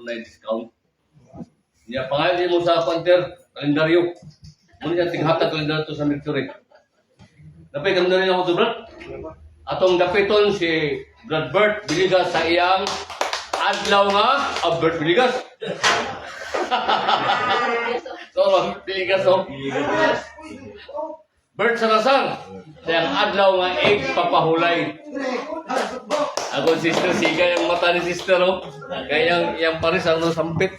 na discount. Niya pangalan mo sa counter, kalendaryo. Muna niya tinghatag kalendaryo to sa Mercury. Dapat kami na rin ako to, Brad. Atong dapiton si Brad Bert Biligas sa iyang adlaw nga Bert Biligas. So, Biligas o. Bert Salazar sa iyang adlaw nga egg papahulay. Ako sister siga yung mata ni sister o. Kaya yung paris ang sampit.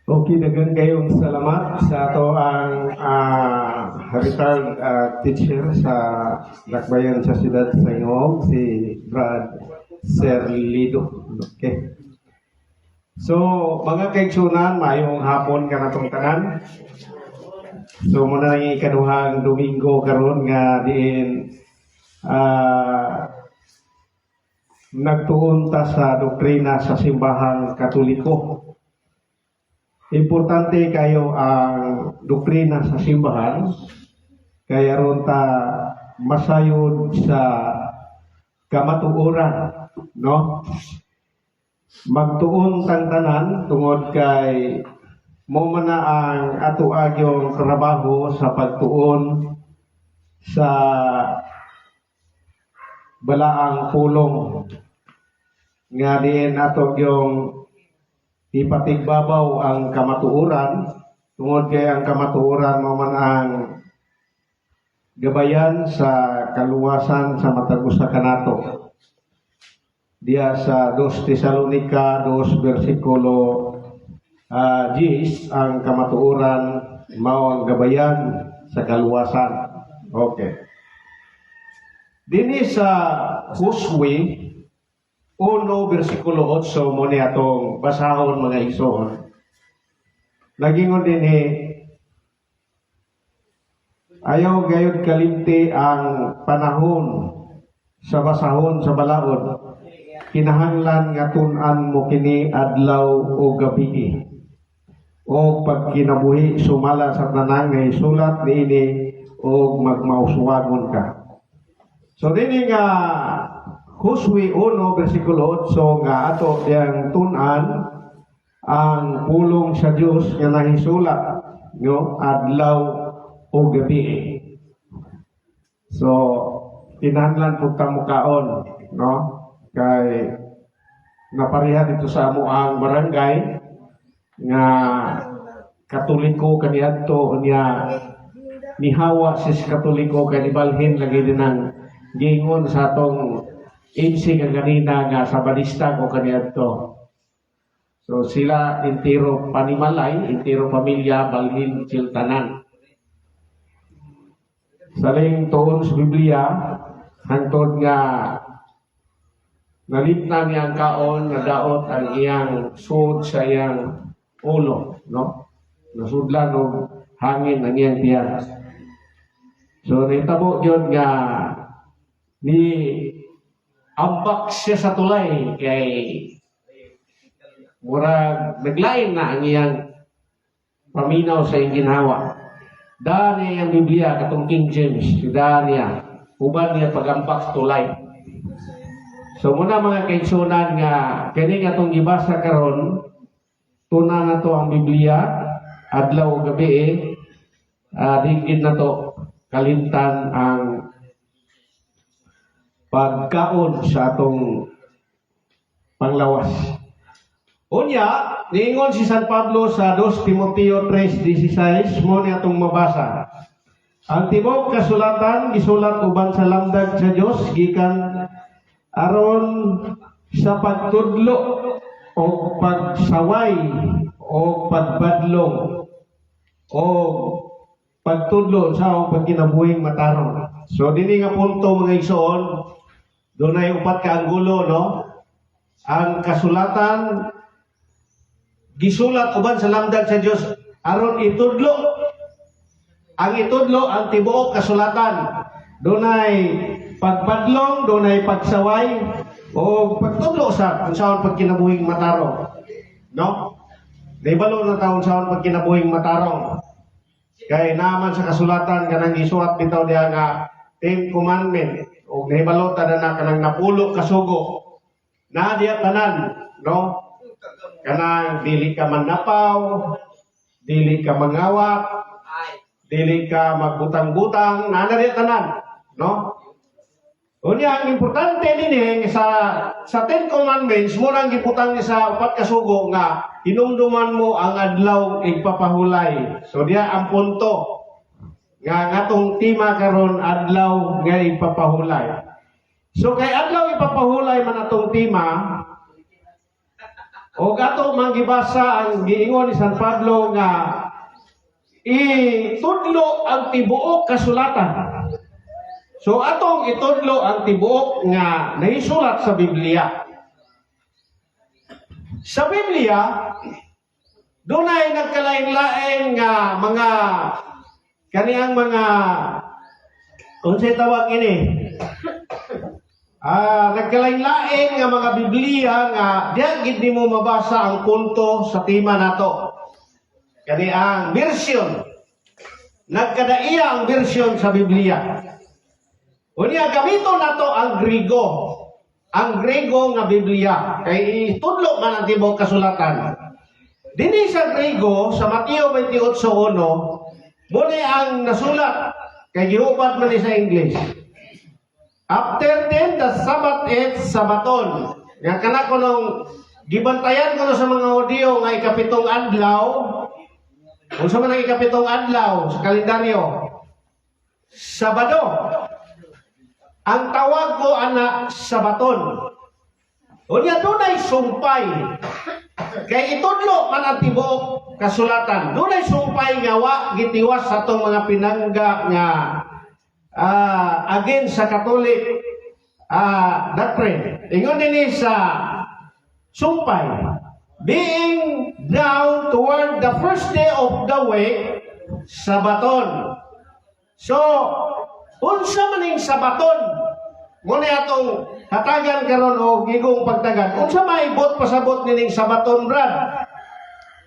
Okay, dagan kayong salamat sa ato ang retired teacher sa Lakbayan sa Siyudad sa Ingog, si Brad Serlido. Okay. So, mga kaigsunan, mayong hapon ka na itong tanan. So, muna ng ikaduhang Domingo karon nga diin nagtuon ta sa doktrina sa simbahang Katoliko. Importante kayo ang doktrina sa simbahan, kaya ron ta masayod sa kamatuoran, no? Magtuon tang tanan tungod kay mo man na ang ato agyong trabaho sa pagtuon sa balaang pulong nga diin ato yung ipatigbabaw ang kamatuoran tungod kay ang kamatuoran mo man ang gabayan sa kaluwasan sa matag usa kanato. Diya sa 2 Tesalonica 2 versikulo 10 ang kamatuoran mao ang gabayan sa kaluwasan. Okay. Dini sa Huswi 1 versikulo 8 mo ni atong basahon mga igsoon. Nagingon dinhi ayaw gayud kalimti ang panahon sa basahon sa balaod. Kinahanglan nga tun-an mo kini adlaw o gabi. O pag kinabuhi sumala sa tanan nga isulat niini o magmauswagon ka. So dini nga Huswi 1 versikulo 8 nga ato yang tun-an ang pulong sa Dios nga nahisulat no adlaw o gabi. So kinahanglan pud ta mukaon no kay napariha dito sa amo ang barangay nga Katoliko kaniadto niya nihawa sis Katoliko kay nibalhin lagi din ang gingon sa atong insi nga ganina nga sa balista ko kaniadto. So sila intiro panimalay, intiro pamilya balhin siltanan. Saling tuon sa Biblia hangtod nga nalipnan niya ang kaon na daot ang iyang sud sa iyang ulo, no? Nasudlan og hangin ang iyang tiyan. So nahitabo yun nga ni ambak siya sa tulay kay murag naglain na ang iyang paminaw sa iyang ginawa. Daan niya ang Biblia katong King James, daan niya uban niya pagambak sa tulay. So muna mga kaigsunan nga kani nga tong gibasa karon tuna na to ang Biblia adlaw o gabi digid na to kalimtan ang pagkaon sa atong panglawas. Unya, niingon si San Pablo sa 2 Timoteo 3:16 mo ni atong mabasa. Ang tibok kasulatan gisulat uban sa lamdag sa Dios gikan aron sa pagtudlo o pagsaway o pagbadlong o pagtudlo sa pagkinabuhing matarong. So dini nga punto mga igsoon, dunay upat ka anggulo, no? Ang kasulatan gisulat uban sa lamdag sa Dios aron itudlo. Ang itudlo ang tibuok kasulatan. Dunay pagpadlong, dunay pagsaway o pagtudlo sa unsaon pagkinabuhing matarong. No? Naibalo na taon sa pagkinabuhing matarong. Kaya naman sa kasulatan kanang gisulat bitaw diha nga 10 commandment o nahibalo ta na kanang napulo kasugo Na diya tanan, no? Kanang dili ka mannapaw, dili ka mangawat, dili ka magbutang-butang, na diya tanan, no? Unya ang importante dinhi sa Ten Commandments mo nang giputang ni sa upat ka sugo nga hinumduman mo ang adlaw igpapahulay. So diya ang punto nga ngatong tema karon adlaw nga igpapahulay. So kay adlaw ipapahulay man atong tema o ato manggibasa ang giingon ni San Pablo nga itudlo ang tibuok kasulatan. So atong itudlo ang tibuok nga nahisulat sa Biblia. Sa Biblia, dunay nagkalain-lain nga mga kaniyang mga unsay tawag ini? Nagkalain-lain nga mga Biblia nga diha gid nimo mabasa ang punto sa tema nato. Kani ang version. Nagkadaiya ang version sa Biblia. Unya gamiton nato ang Griego. Ang Griego nga Biblia kay itudlo man ang tibuok kasulatan. Dinhi sa Griego sa Mateo 28:1 muli ang nasulat kay gihupat man ni sa English. After then the Sabbath is Sabaton. Nga kana ko nung gibantayan ko sa mga audio nga ikapitong adlaw. Unsa man ang ikapitong adlaw sa kalendaryo? Sabado. Ang tawag ko ana Sabaton. Unya dunay sumpay. Kay itudlo man ang tibuok kasulatan. Dunay sumpay nga wa gitiwas sa atong mga pinangga nga against sa Catholic doctrine. Ingon nini sa sumpay. Being down toward the first day of the week, Sabaton. So, unsa man ning Sabaton? Muna atong hatagan karon o gigong pagtagan. Unsa maibot pasabot nining Sabaton, Brad?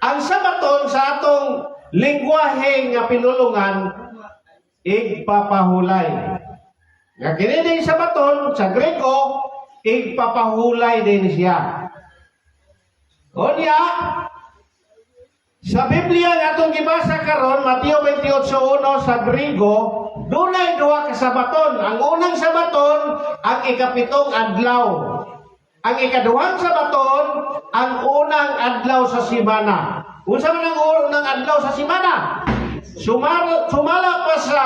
Ang Sabaton sa atong lengguwahe nga pinulungan igpapahulay. Nga kini ding Sabaton sa Grego igpapahulay din siya. Unya sa Biblia nga atong gibasa karon Mateo 28:1 sa Grego dunay duha ka Sabaton. Ang unang Sabaton ang ikapitong adlaw. Ang ikaduhang Sabaton ang unang adlaw sa semana. Unsa man ang unang adlaw sa semana? Sumala pa sa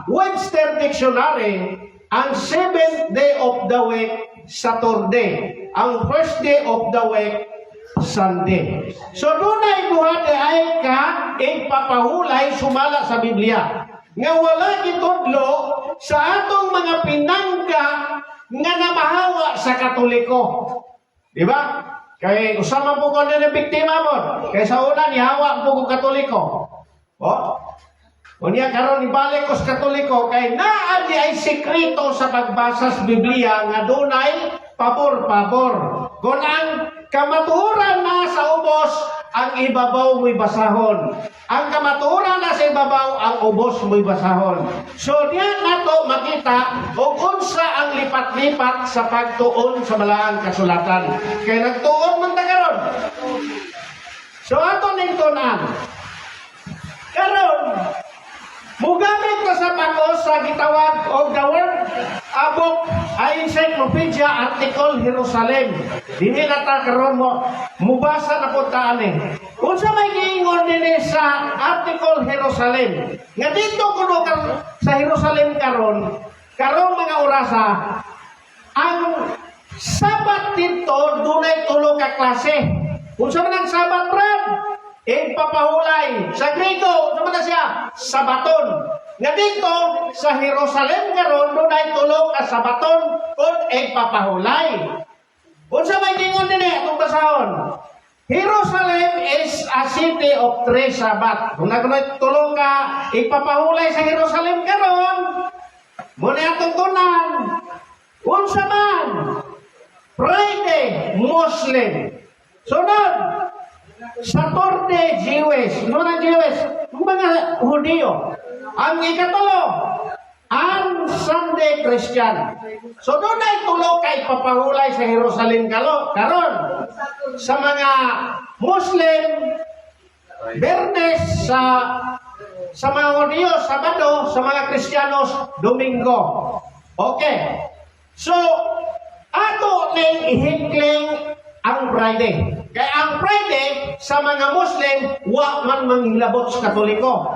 Webster Dictionary ang 7th day of the week Saturday. Ang first day of the week Sunday. So dunay duha ay ka igpapahulay sumala sa Biblia. Nga wala gitudlo sa atong mga pinangga nga namahawa sa Katoliko. Di ba? Kay usama po ko na biktima mo. Kay sa una nihawa po ko Katoliko. Unya karon ibalik ko sa Katoliko kay naa di ay sekreto sa pagbasa sa Biblia nga dunay pabor-pabor. Kung ang kamaturan na sa ubos, ang ibabaw mo'y basahon. Ang kamaturan na sa ibabaw, ang ubos mo'y basahon. So diyan nato makita kung unsa ang lipat-lipat sa pagtuon sa malaang kasulatan. Kay nagtuon man ta karon. So ato ning tunan. Karon mugamit ka sa pagos sa gitawag og the word book ay encyclopedia article Jerusalem. Dili na ta karon mo mubasa na pud ta ani. Unsa may giingon dinhi sa article Jerusalem? Nga dito kuno sa Jerusalem karon mga orasa ang Sabat dito dunay tulo ka klase. Unsa man ang Sabat, Brad? Igpapahulay. Sa Grego, ano na siya? Sabaton. Nga dito, sa Jerusalem karon dunay tulo ka Sabaton kung igpapahulay. Unsa may gingon din atong basahon? Jerusalem is a city of 3 Sabbath. Kung nagkunay tulo ka igpapahulay sa Jerusalem karon, muna atong tunan. Unsa man? Friday, Muslim. Sunod, Saturday, Jewish. Ano na Jewish? Mga Hudiyo. Ang ikatulo, ang Sunday Christian. So doon ay tulo kay papahulay sa Jerusalem karon. Sa mga Muslim, Bernes sa mga Hudyo, Sabado, sa mga Kristiyanos, Domingo. Okay. So, ato ning ihikling ang Friday. Kaya ang Friday, sa mga Muslim, wa man manghilabot sa Katoliko.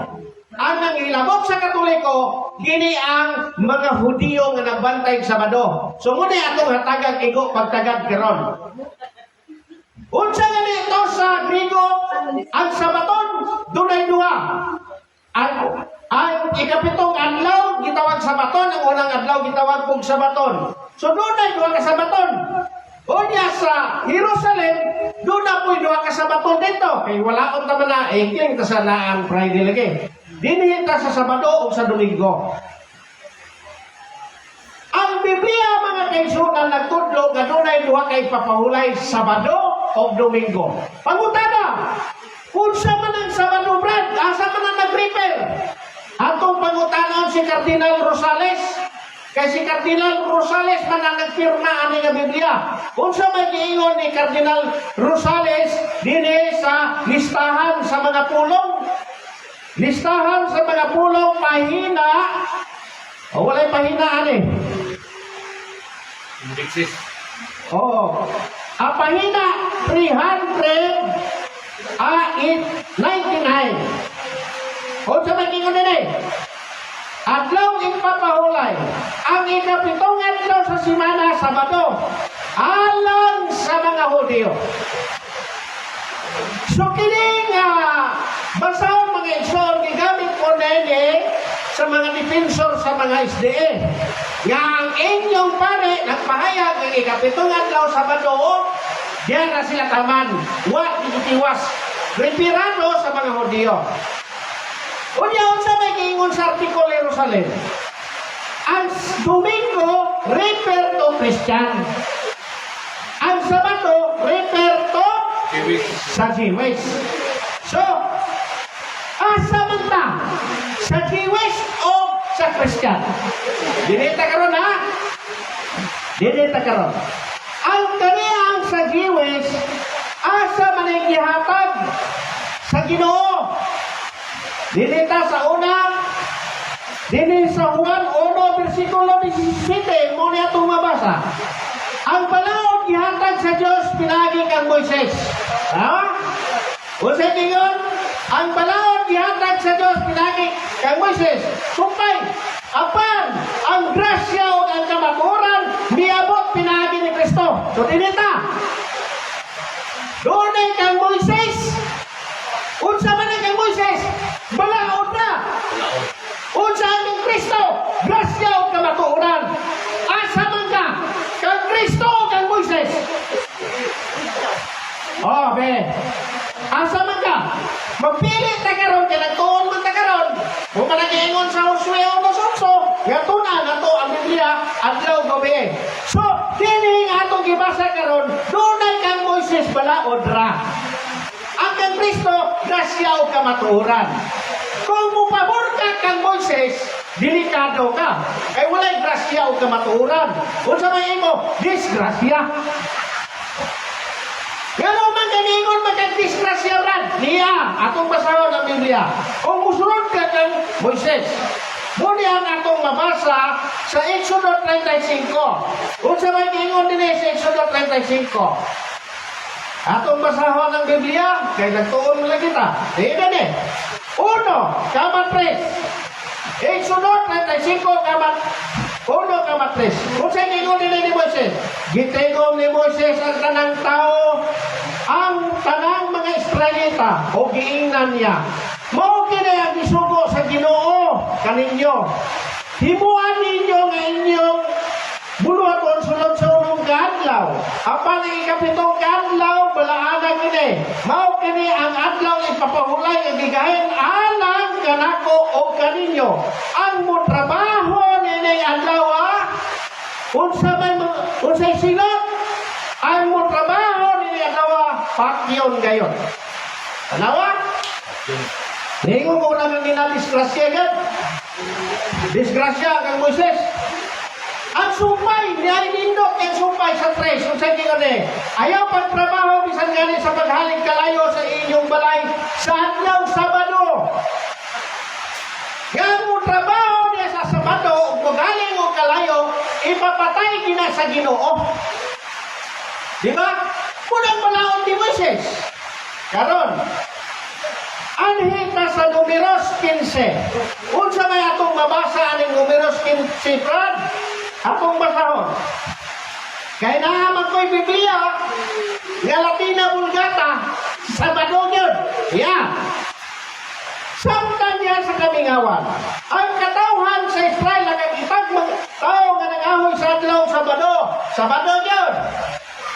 Ang nanghilabot sa Katoliko, gini ang mga Hudyo nga nagbantay sa Sabado. So, muna atong hatagag igo pagtagad karon. Unsa gani ito sa Grigo, ang Sabaton, dunay duha. Ang ikapitong adlaw, gitawag Sabaton, ang unang adlaw, gitawag pong Sabaton. So, dunay duha ka Sabaton. Unya sa Jerusalem, doon na po'y duha ka Sabaton dito. Kaya wala akong naman na, king ta sa ang Friday lagi. Dinihita sa Sabado o sa Domingo. Ang Biblia, mga kaisunan, nagtudlo, ganunay duha kay papahulay Sabado o Domingo. Pangutada, kung sa man ang Sabado, Brad, asa man ang nag-prepare? Atong pangutanon si Cardinal Rosales, kay si Cardinal Rosales man ang nagpirma ani nga Biblia. Kung sa may giingon ni Cardinal Rosales, dinhi sa listahan sa mga pulong, pahina, o walay pahina ani. Indexes. Oo. Ang pahina, 399. O sa magiging din eh. Adlaw ipapahulay. Ang ikapitong adlaw sa simana, Sabado. Alang sa mga Hudyo. So kining basahon mga igsoon, gigamit ko nene sa mga defensor sa mga SDA. Nga ang inyong pare, nagpahayag ng ikapitong adlaw Sabado, diyan na sila taman. What ititiwas? Retirado sa mga Hudyo. Unyaon sa may kiingon sa artikul Jerusalem. Ang Domingo, refer to Christian. Ang Sabado, refer to sa Jewish. So, asa man ta? Sa Jewish o sa Christian? Dinita karon ha? Dinita karon. Ang kaniyang sa Jewish, asa man ang gihatag sa Ginoo? Dinita sa una, dinita sa Juan 1, versikulo 17, muna itong mabasa. Ang balaod gihatag sa Diyos, pinagi kang Moises. Ha? O sa inyon, ang balaod gihatag sa Diyos, pinagi kang Moises. Sumpay, apan, ang grasya o ang kamaturan, miabot pinagi ni Kristo. So, dinita. Doon ay kang Moises. Unsa man ang kang Moises? Balaod na. Unsa ang Kristo? Grasya o kamaturan. Asa man ka? Kang Kristo o kang Moises? Oh, be. Asa man ka? Magpili ta karon kay nagtuon man ta karon. Kung managingon sa Josue 1:8, gatuna nato ang Biblia adlaw gabi. So, kini nga atong gibasa karon, dunay kang Moises balaod ra. Ang kang Kristo, grasya o kamaturan. Kung mupabor ka kang Moises, delikado ka. Kaya walay grasya o kamaturan. Kung sa may imo, disgrasya. Pero man kaningon magkag-disgrasya ran, niya, atong basahon ng Biblia. Kung musunod ka kang Moises, muli ang atong mabasa sa Exodo 35. Kung sa may kaningon din sa Exodo 35. Atong basahon ng Biblia, kaya nagtuon mo lang kita. Tingnan eh. 1, kamat 3. Exodo 35, kamat 1, kamat 3. Kung sa'yo gingon din ni Moises, gitigom ni Moises ang tanang tao, ang tanang mga Israelita, o giingnan niya. Mao kini ang gisugo sa Ginoo kaninyo. Himuan ninyo nga inyong buluhaton sunod sa unong kadlaw. Apan ang ikapitong kadlaw, balaana kini. Mao kini ang adlaw ipapahulay ang gigahin alang kanako o kaninyo. Ang mo trabaho nini adlaw unsay silot, ang mo trabaho nini adlaw pakyon gayon. Tanawa? Ningon ko lang ang ginadisgrasya agad. Disgrasya kang Moises. Ang sumpay, niya inindok yung sumpay sa tres. Kung sa tingin ayaw pagtrabaho, bisan gani sa paghaling kalayo sa inyong balay sa adlaw Sabado. Yang mo trabaho niya sa Sabado, kung galing mo kalayo, ipapatay kina sa Ginoo. Di ba? Munang malaon ni Moises. Karon, anhit na sa Numeros 15. Unsa may atong mabasa aning Numeros 15, Brad? Atong basahon. Kaya naman ko'y Biblia, nga Latina Vulgata, Sabado yun. Yeah. Samtang niya sa kamingawan, ang katawhan sa Israel na kagitag mga tao nga nangahoy sa adlaw Sabado. Sabado yun.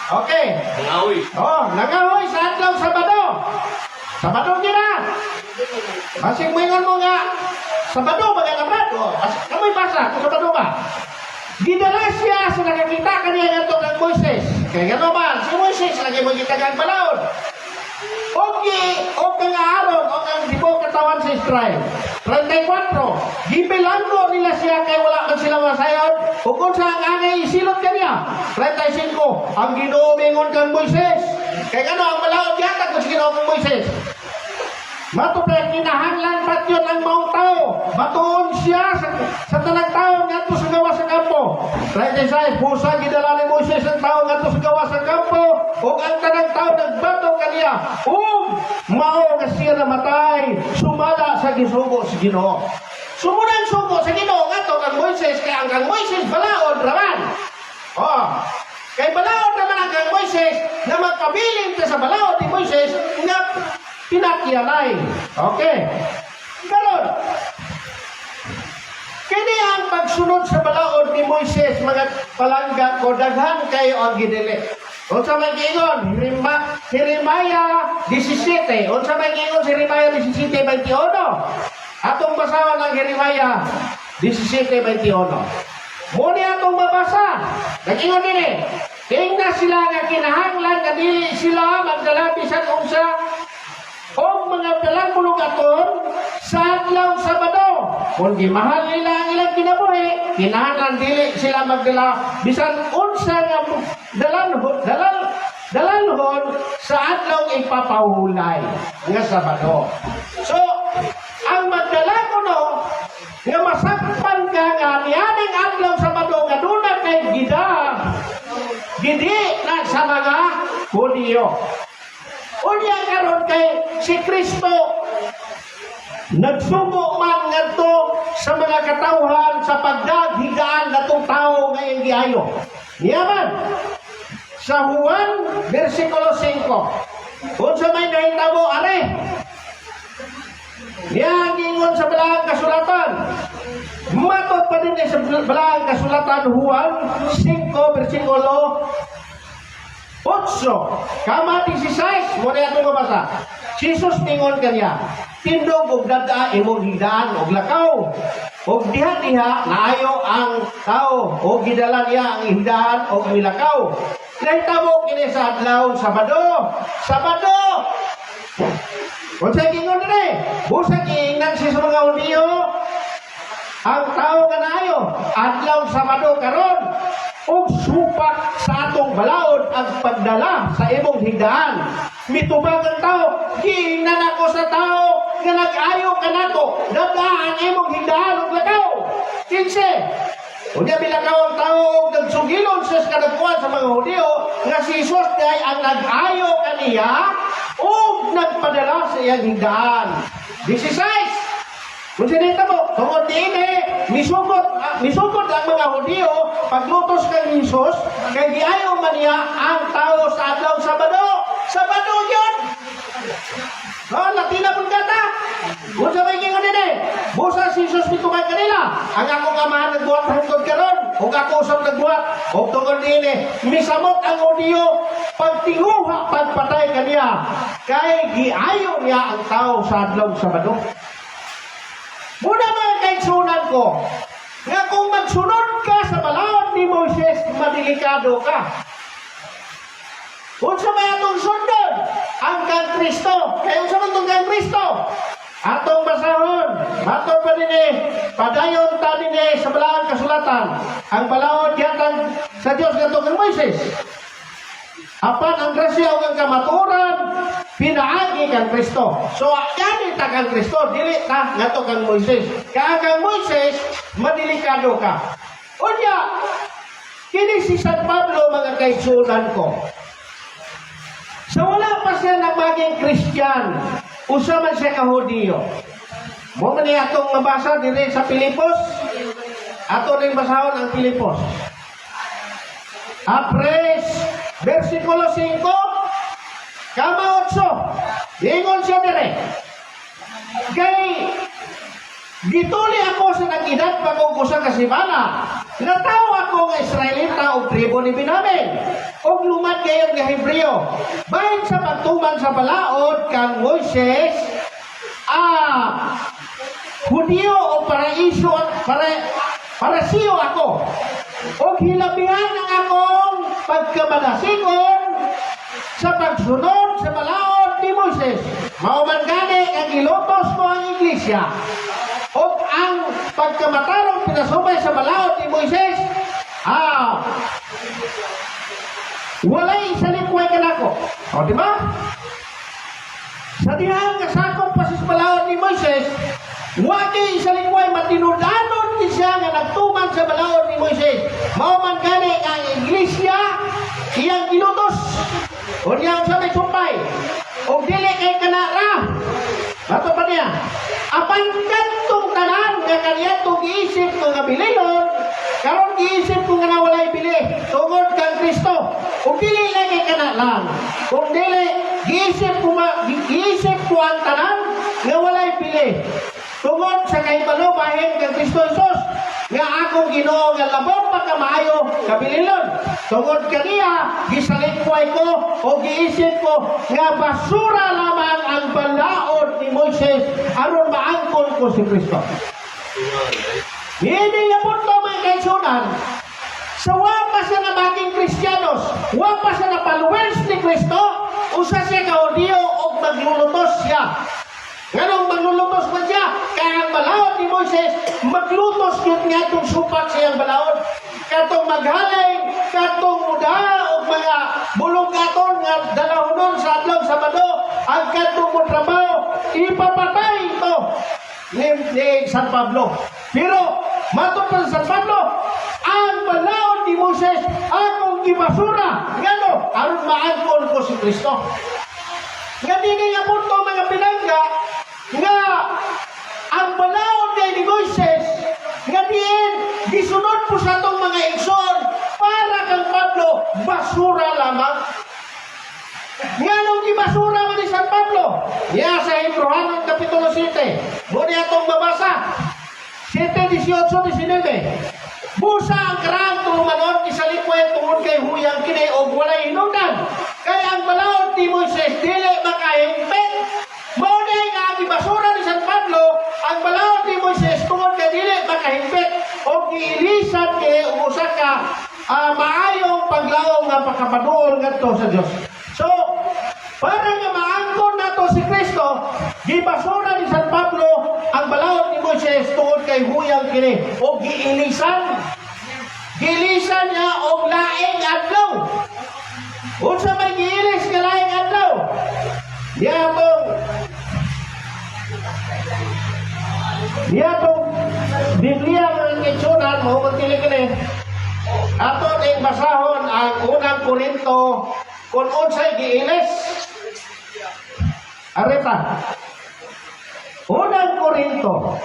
Okay. Nangahoy. Oh, nangahoy sa adlaw Sabado. Sabado yun na. Masing moingon mo nga, Sabado ba nga naman? Oh, kamoy basa, kung Sabado ba? Gidala siya sa nakakita kaniya nga ito ng Moises. Kaya nga naman, si Moises lagi mo gitagang balaod. O kang Aaron, o kang dibong katawan sa Israel. 34. Gibilanggo nila siya kay wala man sila masayod. O kung sa ang angay isilot kaniya. 35. Ang ginumingon kang Moises. Kaya nga ang balaod yata kung si Ginoo kang Moises. Matupay, kinahanglan pat yun ang maong tao. Batuon siya sa tanang tao nga ito sa gawa sa kampo. 36, pusa gidala ni Moises ang tao nga ito sa gawa sa kampo. O ang tanang tao nagbato kaniya. Mao nga siya namatay. Sumala sa gisugo sa Ginoo. Sumunang sugo sa Ginoo nga ito kang Moises. Kaya ang kang Moises balaod raman. Kay balaod naman ang kang Moises na magpabiling sa balaod ni Moises nga pinakyanay. Okay. Ganon. Kini ang pagsunod sa balaod ni Moises, mga palangga ko, daghan kayo ang gidili. Unsa may giingon? Jeremiah 17. Unsa may giingon Jeremiah 17:21? Atong basawan ang Jeremiah 17:21. Muni atong mabasa. Nag-ingon din tingna sila nga kinahanglan nga dili sila magdala bisan unsa o mga dalang mulugaton sa adlaw Sabado. Kung di mahal nila ang ilang kinabuhi, kinahanglan dili sila magdala bisan unsa nga dalanhon sa adlaw ipapahulay nga Sabado. So, ang magdala ko no, nga masakpan ka nga niyaning adlaw Sabado nga doon kay gidi na sa mga Hudyo. Unya karon kay si Kristo nagsugo man ngadto sa mga katawhan sa pagdaghigaan natong tao nga giayo. Yaman sa Juan versikulo 5. Unsa may nahitabo are? Yang ingon sa Balaang Kasulatan. Matot pa din sa Balaang Kasulatan Juan 5 versikulo 8. Kama 16, mo na itong mabasa. Jesus tingon kanya, tindog og dada imong higdaan og lakaw. Og diha-diha naayo ang tao og gidala niya ang higdaan og milakaw. Nahitabo kini sa adlaw Sabado. Sabado. Unsa gingon ni? Busa giingnan siya sa mga Hudyo. Ang tao nga naayo adlaw Sabado karon. O supak sa atong balaod ang pagdala sa imong higdaan. Mitubag ang tao, giingnan ako sa tao nga nag-ayo ka nato, dadaan imong higdaan og lakaw. 15. Unya bilakaw ang tao og nagsugilon sa kadagkuan sa mga Hudyo nga si Jesus kay ang nag-ayo kaniya og nagpadala sa iyang higdaan. 16. Kung sinita mo, tungod din misugod ang mga Hudyo, paglutos kay Jesus, kay giayo man niya ang tao sa adlaw Sabado. Sabado yun! Latina Vulgata. Kung sa may gingon din busa si Jesus mitungay kanila. Ang akong amahan nagbuhat hangtod karon, ug ako usab nagbuhat, ug tungod din misamot ang Hudyo, pagtinguha, pagpatay kaniya, kay giayo niya ang tao sa adlaw Sabado. Muna mga kaigsunan ko, nga kung magsunod ka sa balaod ni Moises, madelikado ka. Kung sa may atong sundon, ang kang Kristo. Kaya kung sa man kang Kristo, atong basahon, Mato pa din padayon ta din sa balaang kasulatan. Ang balaod yatang sa Dios ngadto kang Moises. Apan ang grasya ug ang kamatuoran pinaagi kang Kristo. So yani ta kang Kristo, dili ta ngadto kang Moises. Kang Moises madelikado ka. Unya kini si San Pablo mga kaigsunan ko. So wala pa siya nagmaging Christian, usa man siya ka Hudiyo. Mo man atong mabasa dire sa Pilipos. Ato rin basahon ang Pilipos. Apres versikulo 5 kama 8. Ingon siya dire. Kay gituli ako sa nag-edad pag usa ka simana. Nataw ako nga Israelita o tribo ni Binamin. O lumad kayo nga Hebreo. Bahin sa pagtuman sa balaod kang Moises, Hudiyo o parasiyo ako. O hilabihan ang akong pagkamadasigon sa pagsunod sa balaod ni Moises. Mauman gani ang ilotos mo ang iglesia. O ang pagkamatarong pinasubay sa balaod ni Moises, walay salikuay ka nako. O diba? Sa dihang kasakop pa sa balaod ni Moises, wagi salikuay matinudanon ni siya nga nagtuman sa balaod ni Moises. Mauman gani ang iglesia, iyang ilutos. O niyang sa may sumpay. O dili kay kanara. Bato pa niya. Apan kantong tanan nga kaniyatong giisip ko nga bililon, karon giisip ko nga nawalay bili, tungod kang Kristo. Kung dili lang kay kana lang. Kung dili, giisip ko ang tanan nga walay bili. Tungod sa kahibalo bahin kang Kristo Jesus, nga akong Ginoo nga labong pagkamaayo kabililon. Tungod kaniya, gisalingkway ko o giisip ko nga basura lamang ang balaod ni Moises aron maangkon ko si Kristo. Hindi nga po ito mga kaisunan. Sa wapas na maging Kristiyanos, wapas na followers ni Kristo, usa siya ka Hudiyo o maglulutos siya. Ganong maglulutos pa siya, kaya ang balaod ni Moises, maglutos yun nga itong supak siyang balaod. Katong maghalay, katong muda, o mga bulong katon nga dalahonon sa adlaw Sabado, ang katong mo trabaho, ipapatay ito ni San Pablo. Pero, matupad sa San Pablo, ang balaod ni Moises, akong gibasura. Gano, aron maangkon ko si Kristo. Nga dini nga po ito mga pinangga, nga ang balaod ni Moises, nga diin, gisunod po sa itong mga igsoon, para kang Pablo, basura lamang. Nga nung ibasura man ni San Pablo, sa Hebrehanon Kapitulo 7, muna itong babasa, 7:18-19. Busa ang karang tulumanon, isalipwet tungod kay huyang kini o walay hinungdan. Kaya ang balaod ni Moises, dili makahingpit. Muna nga ang ibasura ni San Pablo, ang balaod ni Moises, tungod kay dili makahingpit. O giilisan kay umusa ka maayong paglaong nga pagkapaduol nga to sa Diyos. So, para nga maangkon na to si Kristo, gibasura ni San Pablo ang balaod ni Moises tungod kay huyang kini o giilisan. Giilisan niya og laing adlaw. Unsa may giilis nga laing adlaw? Diyatong Biblia ng Kitsunan, mahukot kini. Ato ning basahon ang unang Korinto kung unsay giilis. Areta. Unang Korinto.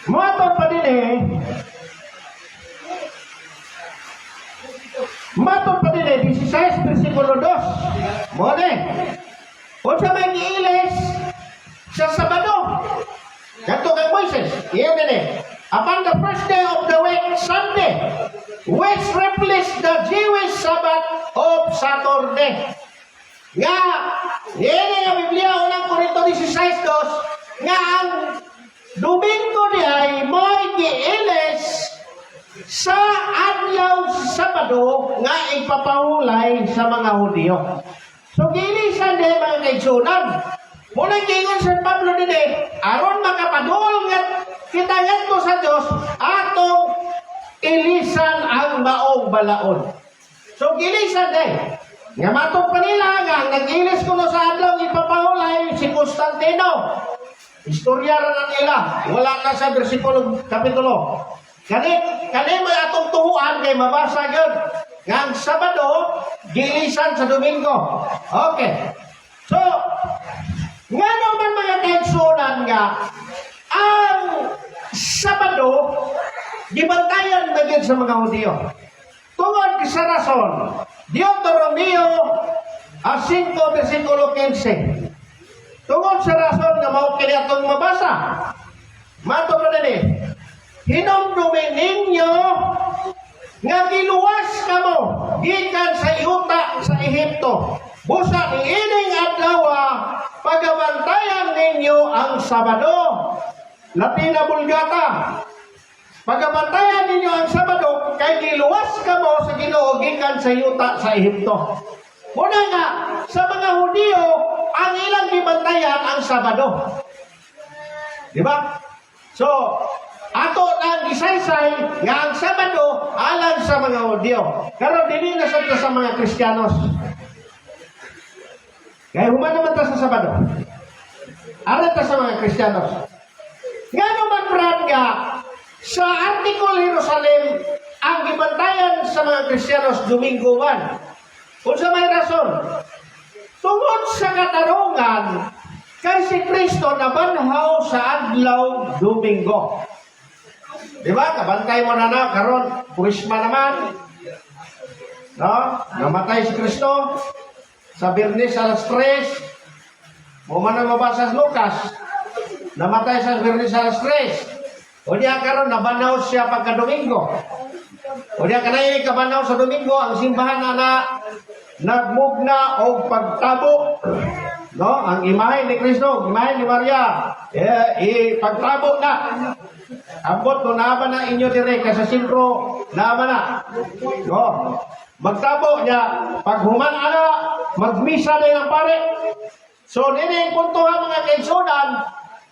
Matod pa din Matod pa din 16 versikulo 2. Mone. Unsa may giilis sa Sabado. Kanto kay Moises. Iyan din Upon the first day of the week, Sunday, which replaced the Jewish Sabbath of Saturday. Nga, yan ang Biblia, unang Korinto 16:2, nga ang Domingo di ay mo'y giilis sa adlaw Sabado nga ipapahulay sa mga Hudiyo. So, giilisan din mga kaigsunan. Muna gingon San Pablo din aron makapadul nga kita ngadto sa Dios atong ilisan ang maong balaod. So gilisan nga matong panila nga nag-ilis kuno sa adlaw ipapahulay si Constantino. Istorya ra na nila. Wala na sa bersikulo kapitulo. Kani mo atong tuhuan kay mabasa gyud nga ang Sabado gilisan sa Domingo. Okay. So nga naman mga kaigsunan nga ang Sabado gibantayan magid sa mga Hudyo. Tungod sa rason Deuteronomio 5 versikulo 15. Tungod sa rason nga mao kini atong mabasa. Mato pa din hinumdumin ninyo nga giluwas kamo gikan sa yuta sa Ehipto. Busa ni ining adlaw pagabantayan ninyo ang Sabado. Latina Vulgata. Pagabantayan ninyo ang Sabado kay giluwas kamo sa Ginoo gikan sa yuta sa Ehipto. Muna nga sa mga Hudyo ang ilang gibantayan ang Sabado. Di ba? So, ato nang gisaysay nga ang Sabado alang sa mga Hudyo. Pero dili na sa mga Kristiyanos. Kaya human naman ta sa Sabado. Alang ta sa mga Kristiyanos. Nga naman brad nga sa Artikul Jerusalem ang gibantayan sa mga Kristiyanos Domingo 1. Kung sa may rason, tungod sa katarungan kay si Kristo nabanhaw sa adlaw Domingo. Di ba? Kabantay mo na karon Purisma naman. No? Namatay si Kristo sa Birnes alas 3. Mo man ang mabasa sa Lucas. Namatay sa Birnes alas 3. O diya karon nabanaw siya pagka Domingo. O diya kanay kabanaw sa Domingo ang simbahan na nagmugna o pagtabo. No, ang imahe ni Kristo, imahe ni Maria, pagtabo na. Ambot no naaba na inyo dire sa sentro, naaba na. No. Magtabo niya, paghuman ana, magmisa na ng pare. So nini punto ha mga kaigsunan,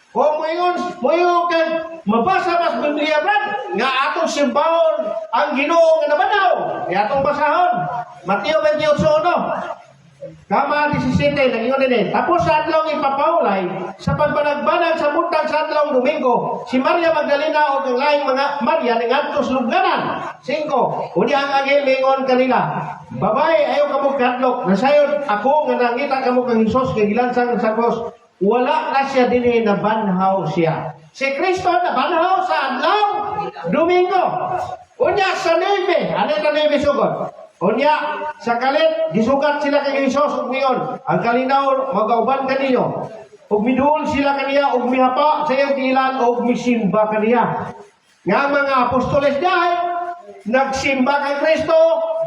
kung moyon kay mabasa mas Biblia brad, nga atong simbahon ang Ginoo nga nabanaw. Atong basahon. Mateo 28:1. Kama 17 nagingon din. Tapos sa adlaw ipapahulay sa pagbanagbanag sa buntag sa adlaw Domingo, si Maria Magdalena o ang laing mga Maria ngadto sa lubnganan. 5. Uni ang agil mingon kanila, babay ayo kamo kadlok, nasayod ako nga nangita kamo kang Hesus kay gilansang sa cross. Wala na siya dinhi na banhaw siya. Si Kristo na banhaw sa adlaw Domingo. Unya sa 9, ano ta 9 sugod? Unya sa kalit gisugat sila kay Hesus ug miyon. Ang kalinaw magauban kaniyo. Ug midul sila kaniya ug mihapa sa iyang ilan ug misimba kaniya. Nga mga apostoles dai nagsimba kay Kristo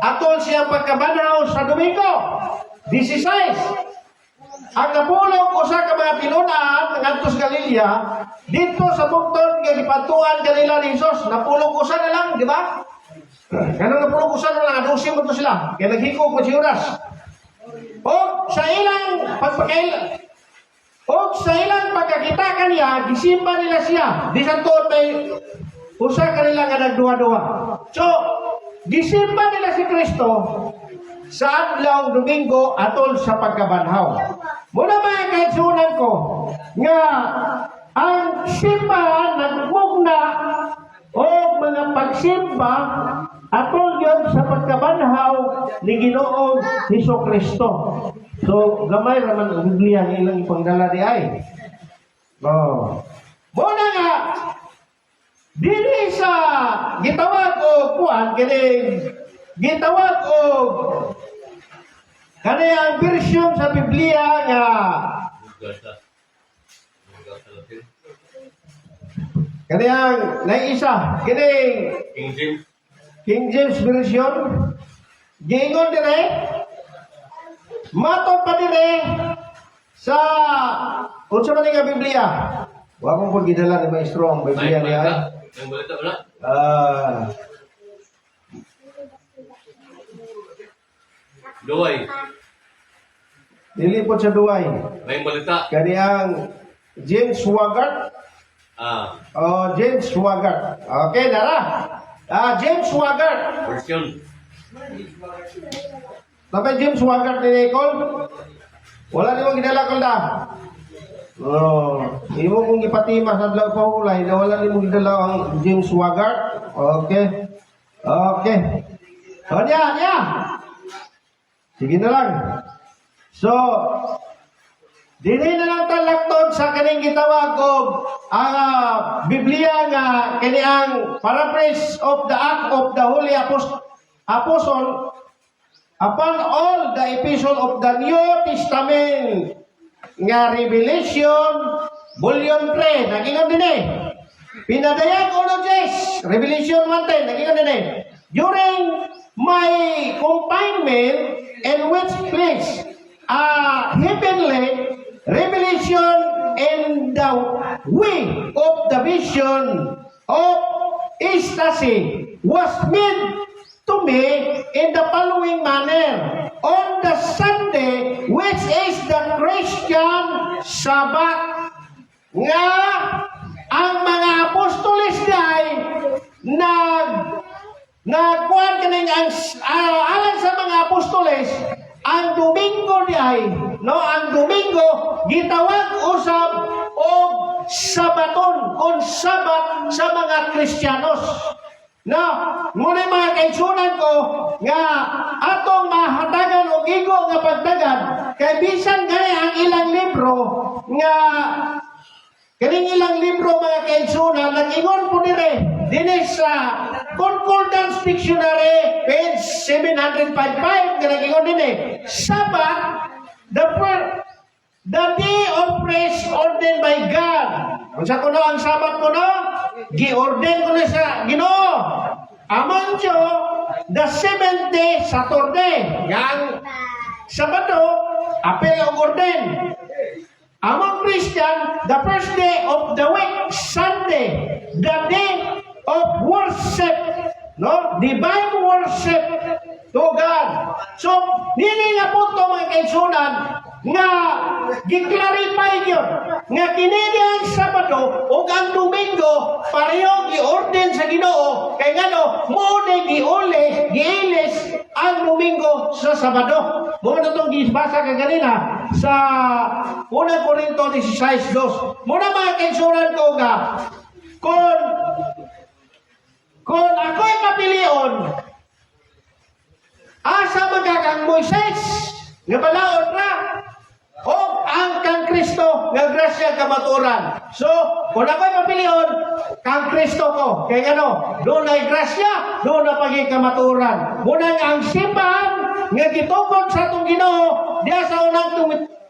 atol siyang pagkabanhaw sa Domingo. 16. Ang napulog usa ka mga pinunaan ngadto sa Galilea dito sa bukton nga gipatuan kanila ni Hesus. Napulog usa na lang, di ba? Kanang napulog usa na lang, adusin mo to sila. Kaya naghikog mo si Judas. O sa ilang pagkakita kaniya, gisimba nila siya. Di sa tuod may usa kanila nga nagduwa-duwa. So, gisimba nila si Kristo sa adlaw Domingo atol sa pagkabanhaw. Muna mga kaigsunan ko nga ang simbahan nagmugna o mga pagsimba atol yun sa pagkabanhaw ni Ginoong Hesukristo. So, gamay raman ang Biblia ng ilang ipangdala di ay. Muna nga, dili sa gitawag o kuwan, gitawag o kani ang version sa Biblia nga kani ang naisa kini King James version gingon dire mato pa dire sa unsa man nga Biblia wa mo pud gidala ni maestro ang Biblia niya Yang balita wala? King Duway. Dili po sa duway. May balita. Kani ang James Swagart. James Swagart. Okay, nara. James Swagart. Version. Tapos James Swagart ni Nicole. Wala di mo ginala ko na. Imo kong ipatima sa adlaw pa hulay na wala ni mo gidala ang James Swagart. Okay. Okay. Niya. Sige na lang. So, dili na lang talakton sa kaning gitawag og ang Biblia nga kini ang paraphrase of the Act of the Holy Apostle upon all the epistle of the New Testament nga Revelation Volume 3 nagingon din pinadayag uno Jess Revelation 1:10 nagingon din during my confinement in which place heavenly revelation and the way of the vision of ecstasy was made to me in the following manner. On the Sunday, which is the Christian Sabbath, nga ang mga apostoles ay nagkuhan kaning alang sa mga apostoles ang Domingo ang Domingo gitawag usab og Sabaton on Sabat sa mga Kristiyanos. Ngunit mga kaigsunan ko nga atong mahatagan og igo nga pagdagan kay bisan gani ang ilang libro nga kaning ilang libro mga kaigsunan nag-ingon po dinhi sa Concordance Dictionary, page 755, nga nag-ingon din Sabbath, the day of praise ordained by God. Kung sa kuno ang Sabbath kuno, gi-ordain kuno sa Ginoo. Among Diyo, the seventh day, Saturday. Yang Sabado, apel o ordain. Among Christian, the first day of the week, Sunday, the day of worship, divine worship to God. So, nini nga po ito mga kaigsunan nga gi-clarify yun nga kini ang Sabado o ang Domingo pareho gi-ordain sa Ginoo kay ngano mo gi-ilis ang Domingo sa Sabado. Muna itong gibasa ka ganina sa 1 Corinto 16:2. Muna mga kaigsunan ko nga kung ako'y mapilion, asa magkakang Moises, nga balaod na, o ang kang Kristo, nga grasya kamaturan. So, kung ako'y mapilion, kang Kristo ko. Kaya ano, doon ay grasya, doon na paging kamaturan. Muna ang simbahan, nga gitukod sa itong Ginoo, diya sa unang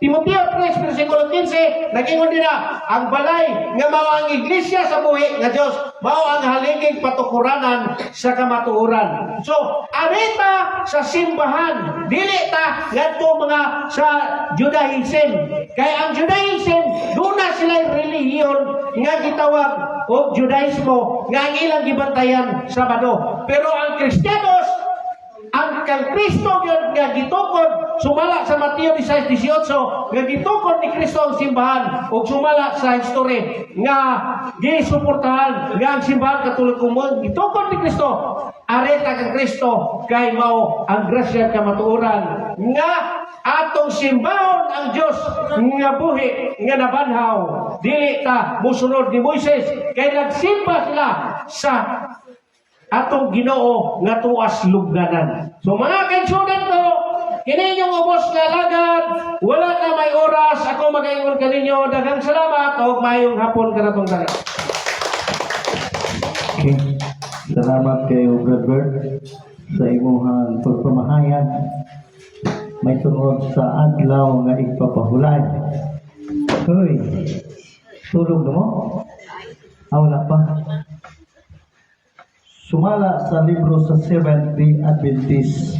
Timoteo 3, versikulo 15, nag-ingon din ang balay nga mao ang iglesia sa buhi nga Dios, mao ang haliging patukuranan sa kamatuoran. So, arita sa simbahan, dili ta ngadto mga sa Judaism. Kaya ang Judaism, doon na sila relihiyon nga gitawag o Judaismo nga ang ilang gibantayan Sabado. Pero ang Kristiyanos, ang kang Kristo nga gitukod sumala sa Mateo 16:18 nga gitukod ni Kristo ang simbahan ug sumala sa history nga gisuportahan nga ang simbahan katulad kumon gitukod ni Kristo areta kang Kristo kay mao ang grasya kamatuoran nga atong simbahon ang Dios nga buhi nga nabanhaw dili ta mosunod ni Moises kay nagsimba sila sa atong Ginoo nga tuas lugdanan. So mga kaigsunan ko, kini yung ubos nga lagad, wala na may oras, ako mag-ingon kaninyo, daghang salamat o mayong hapon kanatong dagat. Okay. Salamat kayo, Brother, sa imong pagpamahayan. May tungod sa adlaw nga ipapahulay. Hoy, tulog na mo? Wala pa. Sumala sa libro sa Seventh-day Adventist